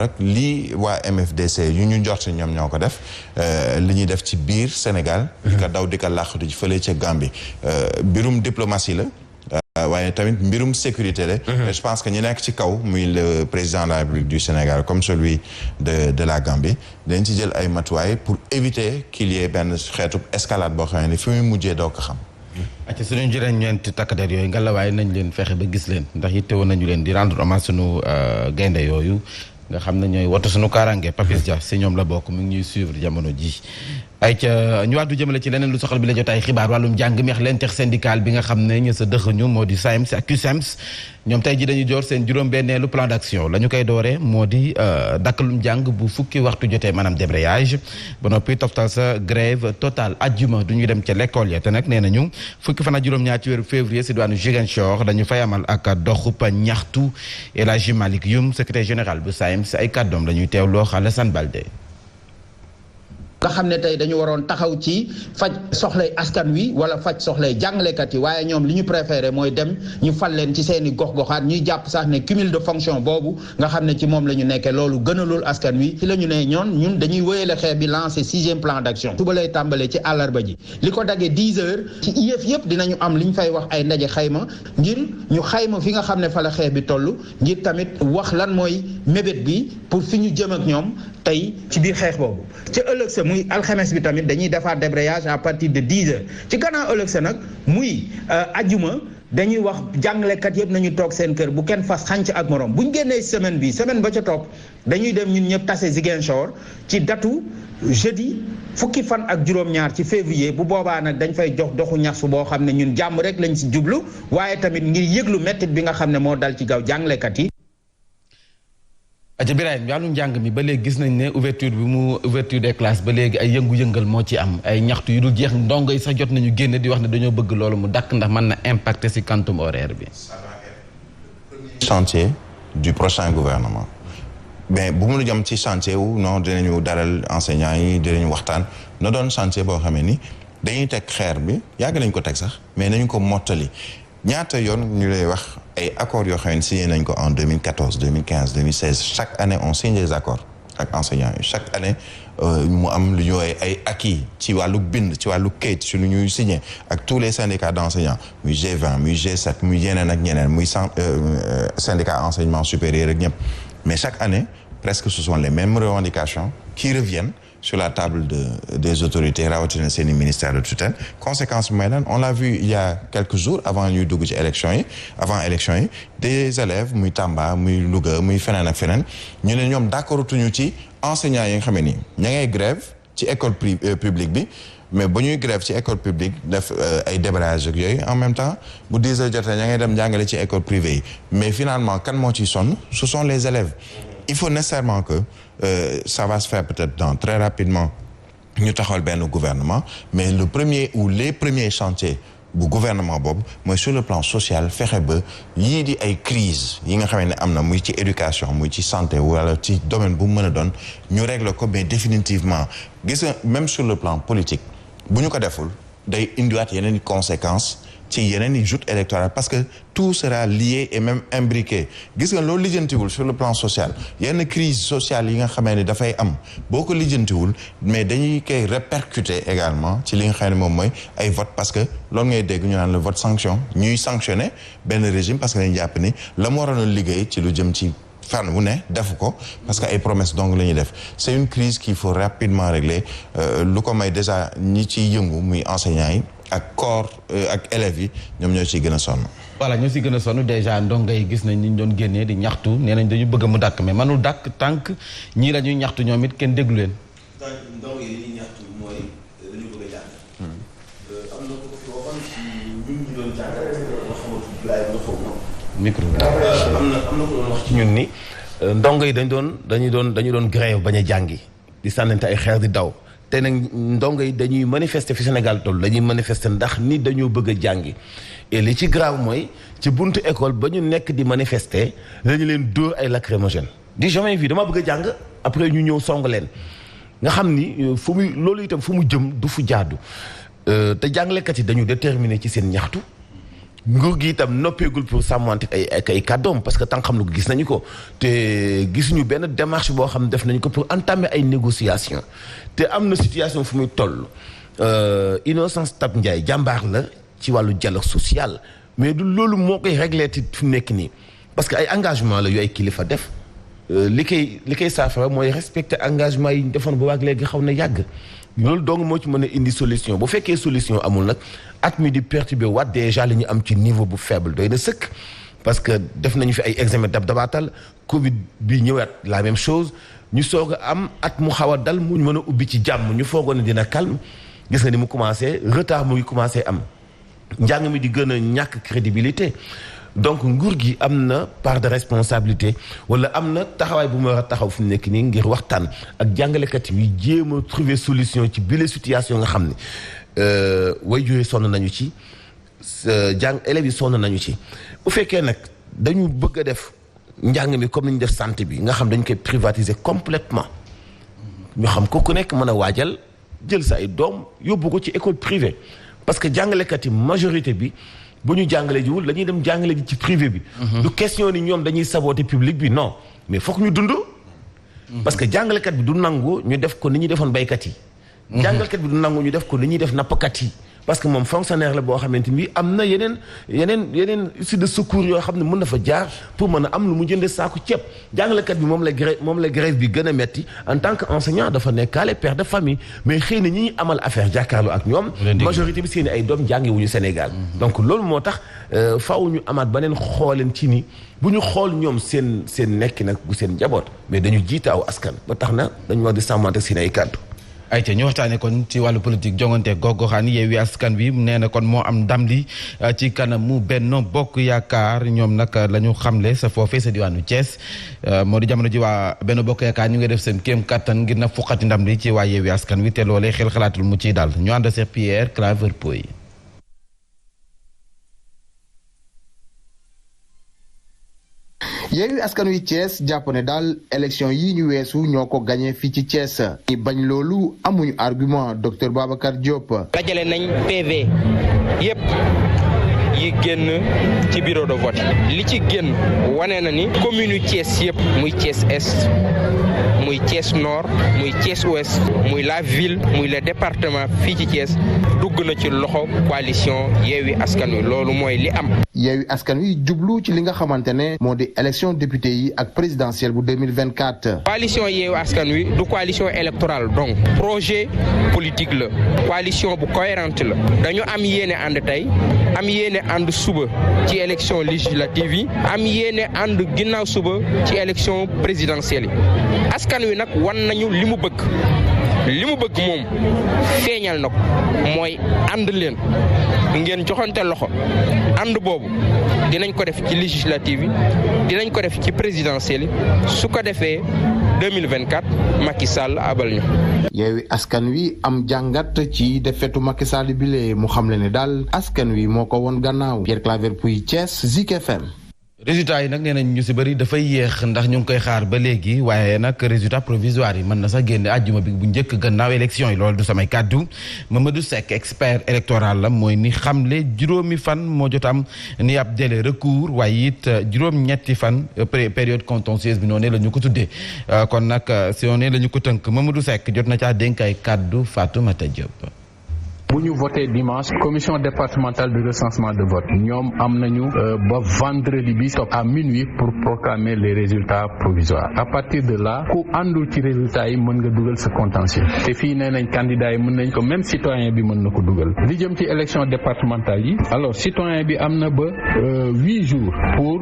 rek lii waa MFDC yu ñu njort ñoom ñoo ko def li ñuy def ci biir Sénégal di ko daw di ko làqatu ci fële ca Gambie mbirum diplomatie la waaye tamit mbirum sécurité la je pense que ñi nekk ci kaw muy le président de la République du Sénégal comme celui de la Gambie dañ ci jël ay matuwaay pour éviter qu'il y ait benn xeetu escalade boo xam ne fi muy mujjee doo ko xam acca suñu jëreen ñeenti takkader yooyu ngelawaay nañ leen fexe ba gis leen ndax yitte woon nañu leen di rendre hommage sunu gaynde yooyu nga xam ne ñooy wattu suñu kaaraange Papis Dia si ñoom la bokk mu ngi ñuy suivre jamono ji ay ca ñu wàddu jëmale ci leneen lu soxal bi la jotaay xibaar wàllum njàng meex l'intersyndical bi nga xam ne ñu sa dëxëñu moo di SAEMS ak CUSEMS ñoom tey ji dañu joor seen juróom-benneelu plan d'action la ñu koy dooree moo di dakkalum njàng bu fukki waxtu jotee maanaam débrayage ba noppi toftal sa grève totale ajjuma du ñu dem ca l'école ya te nag nee nañu fukki fan ak juróom-ñaar ci weeru février si diwaanu Ziguinchor dañu fay amal ak doxub ñaxtu El Hadji Malick Youm secrétaire général bu SAEMS ay kàddoom la ñuy teewloo Alassane Balde nga xam ne tey dañu waroon taxaw ci faj soxlay askan wi wala faj soxlay jàngalekat yi waaye ñoom li ñu préféré mooy dem ñu fal leen ci seen i gox-goxaat ñuy jàpp sax ne cumul de fonction boobu nga xam ne ci moom la ñu nekkee loolu gënalul askan wi ci la ñu ne ñun dañuy wéyale xeex bi lancé 6e plan d'action suba lay tàmbalee ci àllarba ji li ko daggee 10 heures ci IEF yëpp dinañu am li ñu fay wax ay ndaje xayma ngir ñu xayma fi nga xam ne fa la xeex bi toll ngir tamit wax lan mooy mébét bi pour fi ñu jëm ak ñoom tey ci biir xeex boobu ca ëllëg sa muy alxames bi tamit dañuy defaat débrayage à partir de 10 heures ci gannaaw ëllëg sa nag muy ajjuma dañuy wax jàngalekat yëpp nañu toog seen kër bu kenn fas xànc ak morom bu ñu génnee semaine ba ca topp dañuy dem ñun ñëpp tase Ziguinchor ci datu jeudi fukki fan ak juróom-ñaar ci février bu boobaa nag dañ fay jox doxu ñaxtu boo xam ne ñun jàmm rek lañ si jublu waaye tamit ngir yëglu mettit bi nga xam ne moo dal ci gaw jàngalekat yi. aja Birahim wàllum njàng mi ba léegi gis nañ ne ouverture des classes ba léegi ay yëngu-yëngal moo ci am ay ñaxtu yu dul jeex ndongo yi sax jot nañu génne di wax ne dañoo bëgg loolu mu dakk ndax mën na impacter ci quantum horaire bi. chantier du prochain gouvernement mais bu mu jëm ci chantier wu non dinañu dalal enseignants yi dinañu waxtaan na doon chantier boo xamee ni dañuy teg xeer bi yàgg nañ ko teg sax mais nañu ko mottali ñaata yoon ñu lay wax ay accords yoo xam ne signé nañ ko en 2014 2015 2016 chaque année on signe des accords ak enseignants yi chaque année mu am lu ñuy ay acquis ci wàllu bind ci wàllu kayit ci lu ñuy signé ak tous les syndicats d'enseignants muy G20 muy G7 muy yeneen ak ñeneen muy syndicat enseignement supérieur ak ñëpp mais chaque année presque ce sont les mêmes revendications qui reviennent sur la table des autorités rawatina seeni ministère de tutelle conséquence bi mooy lan on l'a vu il y a quelques jours avant ñuy dugg ci élection yi des élèves muy Tamba muy Louga muy feneen ak feneen ñu ne ñoom d'accorduñu ci enseignants yi nga xam ne nii ña ngay grève ci école publique bi mais ba ñuy grève ci école publique def ay débrayage ak yooyu en même temps bu 10 heures jotee ña ngay dem jàngale ci école privée yi mais finalement kan moo ciy sonn ce sont les élèves il faut nécessairement que ça va se faire peut-être dans très rapidement ñu taxawal benn gouvernement mais le premier ou les premiers chantiers bu gouvernement boobu mooy sur le plan social fexe ba yii di ay crise yi nga xam ne am na muy ci éducation muy ci santé wala ci domaine bu mu mën a doon ñu régler ko mais définitivement gis nga même sur le plan politique bu ñu ko deful day indiwaat yeneen i conséquences ci yeneen i joutes électorales parce que tout sera lié et même imbriqué gis nga loolu lijjantiwul sur le plan social yenn crise sociale yi nga xamee ne dafay am boo ko lijjantiwul mais dañuy koy répercuter également ci li nga xam ne moom mooy ay vote parce que loolu ngay dégg ñu naan le vote sanction ñuy sanctionner benn régime parce que dañu jàpp ni la mu waroon a liggéey ci lu jëm ci fànn wu ne defu ko parce que ay promesses donc la ñuy def c'est une crise qu'il faut rapidement régler lu ko may déjà ñi ciy yëngu muy enseignants yi ak corps ak élèves yi ñoom ñoo ciy gën a sonn. voilà ñoo ciy gën a sonn déjà ndongo yi gis nañ ni ñu doon génnee di ñaxtu nee nañ dañu bëgg mu dàkk mais manul dàkk tànk ñii la ñuy ñaxtu ñoom it kenn déglu leen. ndongo yi li ñuy ñaxtu mooy dañu bëgg a jàng. am na ko fi waxoon ci ñun ñu doon jàng nga xamante laay nga xaw ma. micro am na ko doon wax ci ñun ni ndongo yi dañu doon grève bañ a jàngi di sànnante ay xeer di daw. te nag ndongo yi dañuy manifester fi Sénégal toll dañuy manifester ndax ni dañoo bëgg a jàngi et li ci grave mooy ci buntu école ba ñu nekk di manifester dañu leen dóor ay lacrymogène di jamais vu dama bëgg a jàng après ñu ñëw song leen nga xam ni fu muy loolu itam fu mu jëm du fu jaadu te jàngalekat yi dañu déterminer ci seen ñaxtu nguur gi itam noppeegul pour sàmmante ay kàddoom parce que tant xam na ko gis nañu ko te gisuñu benn démarche boo xam ne def nañu ko pour entamer ay négociations te am na situation fu muy toll Innocence Ntap Ndiaye jàmbaar la ci wàllu dialogue social mais du loolu moo koy réglé ti fi mu nekk nii parce que ay engagement la yu ay kilifa def li koy saafara mooy respecter engagement yi ñu defoon ba waag léegi xaw na yàgg loolu donc moo ci mën a indi solution bu fekkee solution amul nag at mi di perturbé waat déjà li ñu am ci niveau bu faible doy na sëkk parce que def nañu fi ay examen dabaatal Covid bi ñëwaat la même chose ñu soog a am at mu xaw a dal mu mën a ubbi ci jàmm ñu foogoon ne dina calme gis nga ni mu commencé retard mu ngi commencé am njàng mi di gën a ñàkk crédibilité donc nguur gi am na part de responsabilité wala am na taxawaay bu mu war a taxaw fi mu nekk nii ngir waxtaan ak jàngalekat yi jéem a trouver solution ci bile situation nga xam ne waajur yi sonn nañu ci élèves yi sonn nañu ci bu fekkee nag dañu bëgg a def njàng mi comme ni ñu def santé bi nga xam dañu koy privatiser complètement ñu xam ko ku nekk mën a waajal jël sa ay doom yóbbu ko ci école privée parce que jàngalekat yi majorité bi bu ñu jàngale jiwul dañuy dem jàngale ji ci privé bi du question ni ñoom dañuy saboter public bi non mais foog ñu dund parce que jàngalekat bi du nangu ñu def ko ni ñuy defoon baykat yi jàngalekat bi du nangu ñu def ko ni ñuy def nappkat yi parce que moom fonctionnaire la boo xamante ni am na yeneen issue de secours yoo xam ne mën na fa jaar pour mën a am lu mu jënde saaku ceeb jàngalekat bi moom la grève bi gën a metti en tant que enseignant dafa nekkaale père de famille mais xëy na ñi amal affaire jàkkaarloo ak ñoom majorité bi seeni ay doom jàngewuñu Sénégal donc loolu moo tax faaw ñu amaat beneen xooleen ci ni bu ñu xool ñoom seen nekki nag bu seen njaboot mais dañu jiite aw askan ba tax na dañu war di sàmmante seen ay kàddu ayca ñu waxtaanee kon ci wàllu politique jongante gox-goxaan Yewwi Askan Wi nee na kon moo am ndam li ci kanamu Benno Bokk Yaakaar ñoom nag la ñu xamle sa foofee sa diwaanu Thiès moo di jamono ji waa Benno Bokk Yaakaar ñu ngi def seen kéem kattan ngir na fuqati ndam li ci waa Yewwi Askan Wi te loolee xel xalaatul mu ciy daal ñu ànd ak Pierre Claver Poy. Yewwi Askan Wi Thiès jàpp ne daal élection yi ñu weesu ñoo ko gagné fii ci Thiès ñi bañ loolu amuñu argument docteur Babacar Diop. dajale nañ PV yépp yi génn ci bureau de vote li ci génn wane na ni commune yu Thiès yépp muy Thiès Est muy Thiès Nord muy Thiès Ouest muy la ville muy le département fii ci Thiès dugg na ci loxo coalition Yewwi Askan Wi loolu mooy li am. Yewwi Askan Wi jublu ci li nga xamante ne moo di élection député yi ak présidentielle bu 2024. coalition Yewwi Askan Wi du coalition électorale donc projet politique la coalition bu cohérente la dañu am yéene ànd tey am yéene ànd suba ci élection législative yi am yéene ànd ginnaaw suba ci élection présidentielle yi askan wi nag wan nañu li mu bëgg moom feeñal na ko mooy ànd leen ngeen joxante loxo ànd boobu dinañ ko def ci législative yi dinañ ko def ci présidentielle yi su ko defee 2024 Macky Sall abal ñu. Yewwi Askan Wi am jàngat ci defetu Macky Sall bi lee mu xamle ne daal askan wi moo ko won gannaaw. Pierre Claver Pouy Thiès Zik FM. résultat yi nag nee nañ ñu si bëri dafay yéex ndax ñu ngi koy xaar ba léegi waaye nag résultat provisoire yi mën na sax génne àjjuma bi bu njëkk gannaaw élection yi loolu du samay kàddu Mamadou Seck expert électoral la mooy ni xamle juróomi fan moo jot am ni ab délai recours waaye it juróom-ñetti fan période contentieuse bi noonu la ñu ko tuddee kon nag si noonu la ñu ko tënk Mamadou Seck jot na caa dénk ay kàddu Fatoumata Diop. bu ñu voté dimanche commission départementale de recensement de vote ñoom am nañu ba vendredi bi topp à minuit pour proclamer les résultats provisoires à partir de là ku àndul ci résultats yi mën nga dugal sa contentieux te fii nee nañ candidats yi mën nañ ko même citoyen bi mën na ko dugal li jëm ci élection départementale yi alors citoyen bi am na ba 8 jours pour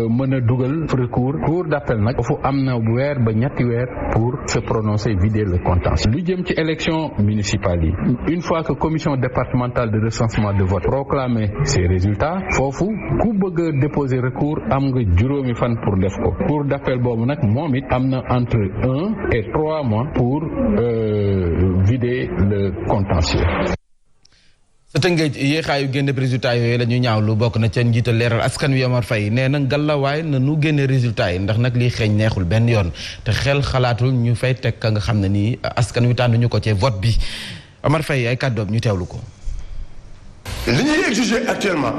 mën a dugal recours cour d'appel nag foofu am na weer ba ñetti weer pour se prononcer vider le contentieux li jëm ci élection municipale yi une fois que commission départementale de recensement de vote proclamer ses résultats foofu ku bëgg a déposer recours am nga juróomi fan pour def ko cour d'appel boobu nag moom it am na entre 1 et 3 mois pour vider le contentieux. sa tëngeej yéexaayu génne résultat yooyu la ñu ñaawlu bokk na ca njiital Leeral Askan Wi Omar Faye nee na ngalawaay na nu génne résultat yi ndax nag lii xeeñ neexul benn yoon te xel xalaatul ñu fay teg ka nga xam ne nii askan wi tànnuñu ko ci vote bi Omar Faye ay kàddoom ñu teewlu ko. li ñuy exiger actuellement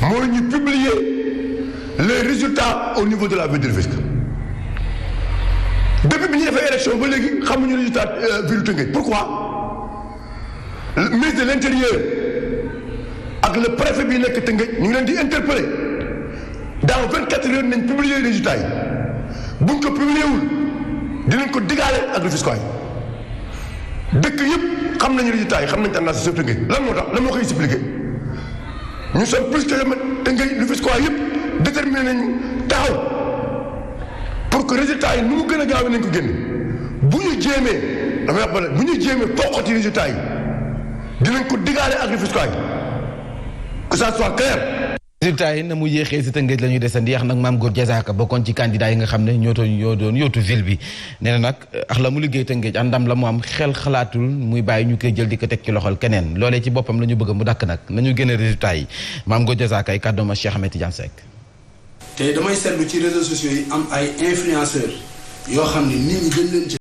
mooy ñu publier les résultats au niveau de la ville de Rufisque depuis bi ñu defee élection ba léegi xamuñu résultat ville Tëngéej pourquoi le ministre de l'intérieur ak le préfet bi nekk Tëngéej ñu ngi leen di interpeller dans 24 heures nañ publier résultats yi buñ ko publier wul dinañ ko digaale ak Rufisquois yi dëkk yëpp xam nañu résultats yi xam nañ tendance yi Tëngéej lan moo tax lan moo koy expliquer ñu sommes plus que Tëngéej Rufisquois yëpp déterminé nañu taxaw pour que résultats yi nu mu gën a gaawee nañ ko génn bu ñu jéemee dafay wax ba bu ñu jéemee toqati résultats yi dinañ ko digaale ak Rufisquois yi que ça soit clair. résultat yi na mu yéexee si Tëngéej la ñuy desandi yax nag Mame Gor Diazaka bokkoon ci candidat yi nga xam ne ñoo doon yootu ville bi nee na nag ax la mu liggéey Tëngéej àndam la mu am xel xalaatul muy bàyyi ñu koy jël di ko teg ci loxol keneen loolee ci boppam la ñu bëgg mu dakk nag nañu génne résultat yi Mame Gor Diazaka ay kàddoom Cheikh Ahmed Tidiane Seck. te damay seetlu ci réseaux sociaux yi am ay influenceurs yoo xam ne nit ñi dañ leen ci